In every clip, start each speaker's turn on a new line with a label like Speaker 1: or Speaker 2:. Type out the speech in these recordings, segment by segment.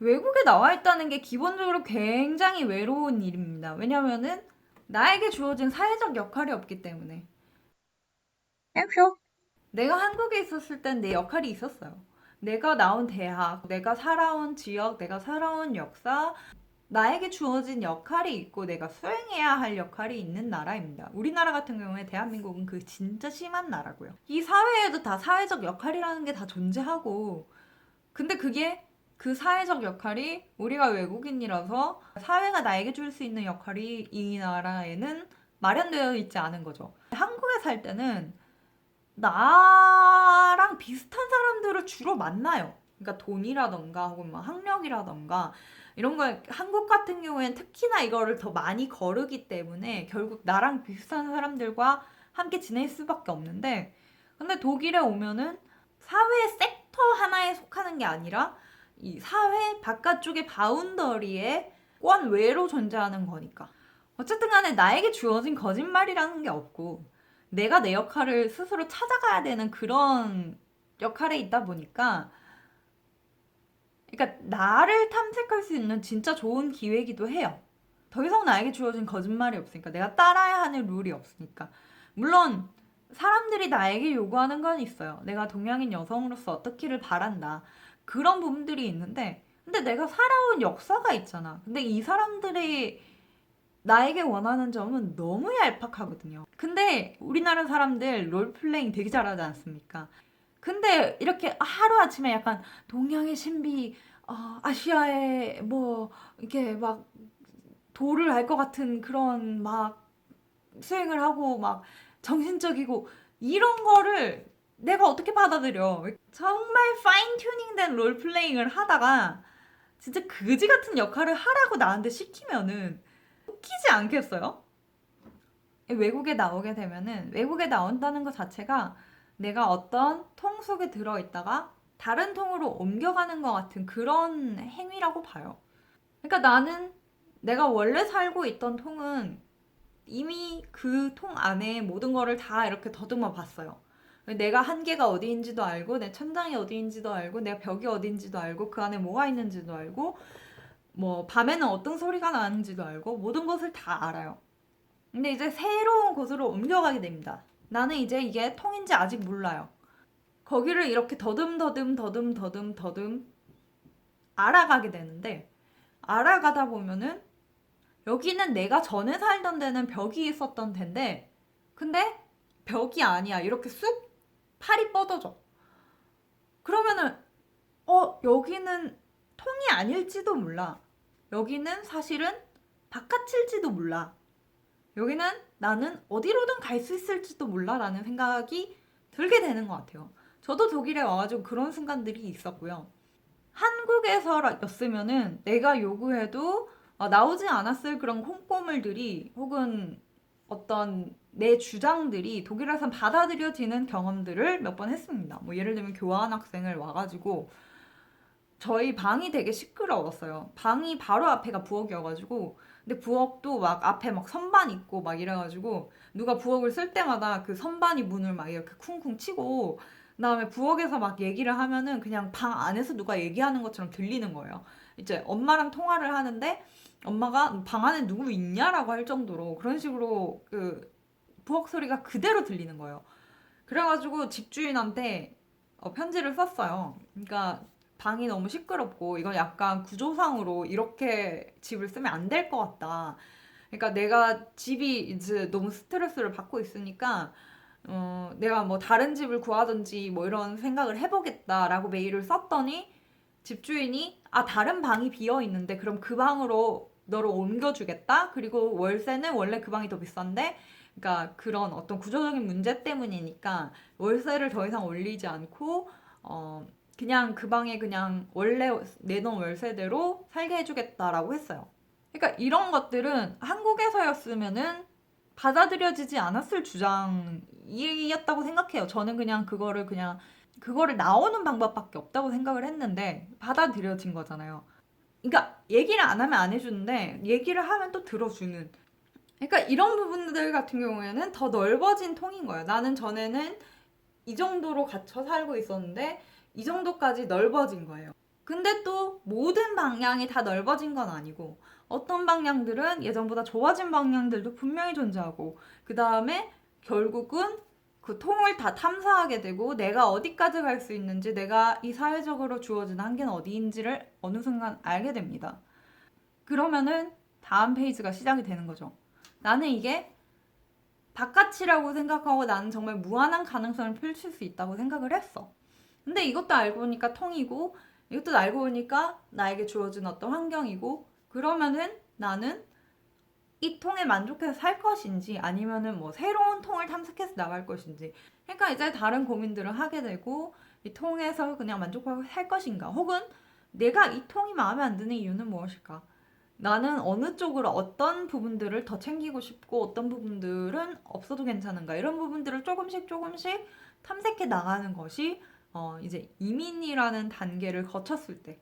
Speaker 1: 외국에 나와 있다는 게 기본적으로 굉장히 외로운 일입니다. 왜냐면은 나에게 주어진 사회적 역할이 없기 때문에.
Speaker 2: 그렇죠.
Speaker 1: 내가 한국에 있었을 땐 내 역할이 있었어요. 내가 나온 대학, 내가 살아온 지역, 내가 살아온 역사, 나에게 주어진 역할이 있고 내가 수행해야 할 역할이 있는 나라입니다. 우리나라 같은 경우에 대한민국은 그 진짜 심한 나라고요. 이 사회에도 다 사회적 역할이라는 게 다 존재하고, 근데 그게 그 사회적 역할이 우리가 외국인이라서 사회가 나에게 줄 수 있는 역할이 이 나라에는 마련되어 있지 않은 거죠. 한국에 살 때는 나랑 비슷한 사람들을 주로 만나요. 그러니까 돈이라던가 혹은 뭐 학력이라던가 이런 걸 한국 같은 경우에는 특히나 이거를 더 많이 거르기 때문에 결국 나랑 비슷한 사람들과 함께 지낼 수밖에 없는데, 근데 독일에 오면은 사회 섹터 하나에 속하는 게 아니라 이 사회 바깥쪽의 바운더리에 권 외로 존재하는 거니까. 어쨌든 간에 나에게 주어진 거짓말이라는 게 없고 내가 내 역할을 스스로 찾아가야 되는 그런 역할에 있다 보니까, 그러니까 나를 탐색할 수 있는 진짜 좋은 기회이기도 해요. 더 이상 나에게 주어진 거짓말이 없으니까, 내가 따라야 하는 룰이 없으니까. 물론 사람들이 나에게 요구하는 건 있어요. 내가 동양인 여성으로서 어떻기를 바란다, 그런 부분들이 있는데, 근데 내가 살아온 역사가 있잖아. 근데 이 사람들이 나에게 원하는 점은 너무 얄팍하거든요. 근데 우리나라 사람들 롤플레잉 되게 잘하지 않습니까? 근데 이렇게 하루아침에 약간 동양의 신비, 아시아의 뭐 이렇게 막 도를 알 것 같은 그런 막 수행을 하고 막 정신적이고 이런 거를 내가 어떻게 받아들여. 정말 파인 튜닝된 롤플레잉을 하다가 진짜 그지 같은 역할을 하라고 나한테 시키면은 웃기지 않겠어요? 외국에 나오게 되면은, 외국에 나온다는 것 자체가 내가 어떤 통 속에 들어있다가 다른 통으로 옮겨가는 것 같은 그런 행위라고 봐요. 그러니까 나는 내가 원래 살고 있던 통은 이미 그 통 안에 모든 거를 다 이렇게 더듬어 봤어요. 내가 한계가 어디인지도 알고, 내 천장이 어디인지도 알고, 내 벽이 어디인지도 알고, 그 안에 뭐가 있는지도 알고, 뭐 밤에는 어떤 소리가 나는지도 알고, 모든 것을 다 알아요. 근데 이제 새로운 곳으로 옮겨가게 됩니다. 나는 이제 이게 통인지 아직 몰라요. 거기를 이렇게 더듬 알아가게 되는데, 알아가다 보면은 여기는 내가 전에 살던 데는 벽이 있었던 데인데, 근데 벽이 아니야. 이렇게 쑥 팔이 뻗어져. 그러면은 여기는 통이 아닐지도 몰라. 여기는 사실은 바깥일지도 몰라. 여기는 나는 어디로든 갈 수 있을지도 몰라라는 생각이 들게 되는 것 같아요. 저도 독일에 와가지고 그런 순간들이 있었고요. 한국에서였으면은 내가 요구해도 나오지 않았을 그런 콩고물들이 혹은 어떤 내 주장들이 독일에선 받아들여지는 경험들을 몇 번 했습니다. 뭐 예를 들면 교환학생을 와가지고 저희 방이 되게 시끄러웠어요. 방이 바로 앞에가 부엌이어가지고, 근데 부엌도 막 앞에 막 선반 있고 막 이래가지고 누가 부엌을 쓸 때마다 그 선반이 문을 막 이렇게 쿵쿵 치고, 그다음에 부엌에서 막 얘기를 하면은 그냥 방 안에서 누가 얘기하는 것처럼 들리는 거예요. 이제 엄마랑 통화를 하는데 엄마가 방 안에 누구 있냐라고 할 정도로 그런 식으로 그 부엌 소리가 그대로 들리는 거예요. 그래가지고 집주인한테 편지를 썼어요. 그러니까 방이 너무 시끄럽고 이건 약간 구조상으로 이렇게 집을 쓰면 안 될 것 같다. 그러니까 내가 집이 이제 너무 스트레스를 받고 있으니까 내가 뭐 다른 집을 구하든지 뭐 이런 생각을 해보겠다라고 메일을 썼더니 집주인이 다른 방이 비어 있는데 그럼 그 방으로 너를 옮겨주겠다. 그리고 월세는 원래 그 방이 더 비싼데, 그러니까 그런 어떤 구조적인 문제 때문이니까 월세를 더 이상 올리지 않고 그냥 그 방에 그냥 원래 내던 월세대로 살게 해주겠다라고 했어요. 그러니까 이런 것들은 한국에서였으면은 받아들여지지 않았을 주장이었다고 생각해요. 저는 그냥 그거를 나오는 방법밖에 없다고 생각을 했는데 받아들여진 거잖아요. 그러니까 얘기를 안 하면 안 해주는데 얘기를 하면 또 들어주는. 그러니까 이런 부분들 같은 경우에는 더 넓어진 통인 거예요. 나는 전에는 이 정도로 갇혀 살고 있었는데 이 정도까지 넓어진 거예요. 근데 또 모든 방향이 다 넓어진 건 아니고 어떤 방향들은 예전보다 좋아진 방향들도 분명히 존재하고 그 다음에 결국은 그 통을 다 탐사하게 되고 내가 어디까지 갈 수 있는지 내가 이 사회적으로 주어진 한계는 어디인지를 어느 순간 알게 됩니다. 그러면은 다음 페이지가 시작이 되는 거죠. 나는 이게 바깥이라고 생각하고 나는 정말 무한한 가능성을 펼칠 수 있다고 생각을 했어. 근데 이것도 알고 보니까 통이고 이것도 알고 보니까 나에게 주어진 어떤 환경이고 그러면은 나는 이 통에 만족해서 살 것인지 아니면은 뭐 새로운 통을 탐색해서 나갈 것인지 그러니까 이제 다른 고민들을 하게 되고 이 통에서 그냥 만족하고 살 것인가 혹은 내가 이 통이 마음에 안 드는 이유는 무엇일까? 나는 어느 쪽으로 어떤 부분들을 더 챙기고 싶고 어떤 부분들은 없어도 괜찮은가 이런 부분들을 조금씩 탐색해 나가는 것이 이제 이민이라는 단계를 거쳤을 때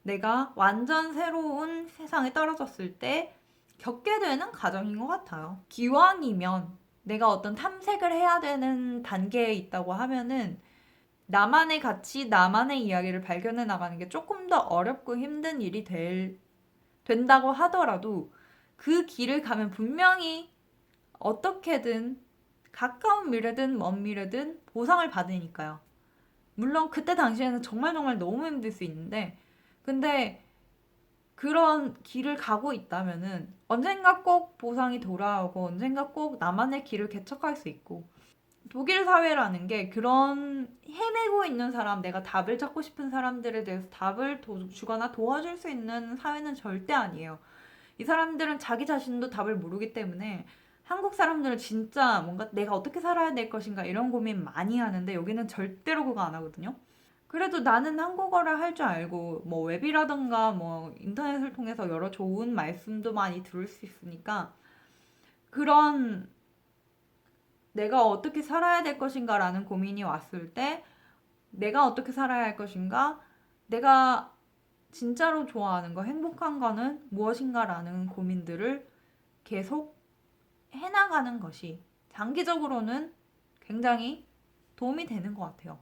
Speaker 1: 내가 완전 새로운 세상에 떨어졌을 때 겪게 되는 과정인 것 같아요. 기왕이면 내가 어떤 탐색을 해야 되는 단계에 있다고 하면은 나만의 가치, 나만의 이야기를 발견해 나가는 게 조금 더 어렵고 힘든 일이 된다고 하더라도 그 길을 가면 분명히 어떻게든 가까운 미래든 먼 미래든 보상을 받으니까요. 물론 그때 당시에는 정말 너무 힘들 수 있는데 근데 그런 길을 가고 있다면은 언젠가 꼭 보상이 돌아오고 언젠가 꼭 나만의 길을 개척할 수 있고 독일 사회라는 게 그런 헤매고 있는 사람, 내가 답을 찾고 싶은 사람들에 대해서 답을 주거나 도와줄 수 있는 사회는 절대 아니에요. 이 사람들은 자기 자신도 답을 모르기 때문에 한국 사람들은 진짜 뭔가 내가 어떻게 살아야 될 것인가 이런 고민 많이 하는데 여기는 절대로 그거 안 하거든요. 그래도 나는 한국어를 할 줄 알고 뭐 웹이라던가 뭐 인터넷을 통해서 여러 좋은 말씀도 많이 들을 수 있으니까 그런 내가 어떻게 살아야 될 것인가 라는 고민이 왔을 때 내가 어떻게 살아야 할 것인가 내가 진짜로 좋아하는 거 행복한 거는 무엇인가 라는 고민들을 계속 해나가는 것이 장기적으로는 굉장히 도움이 되는 것 같아요.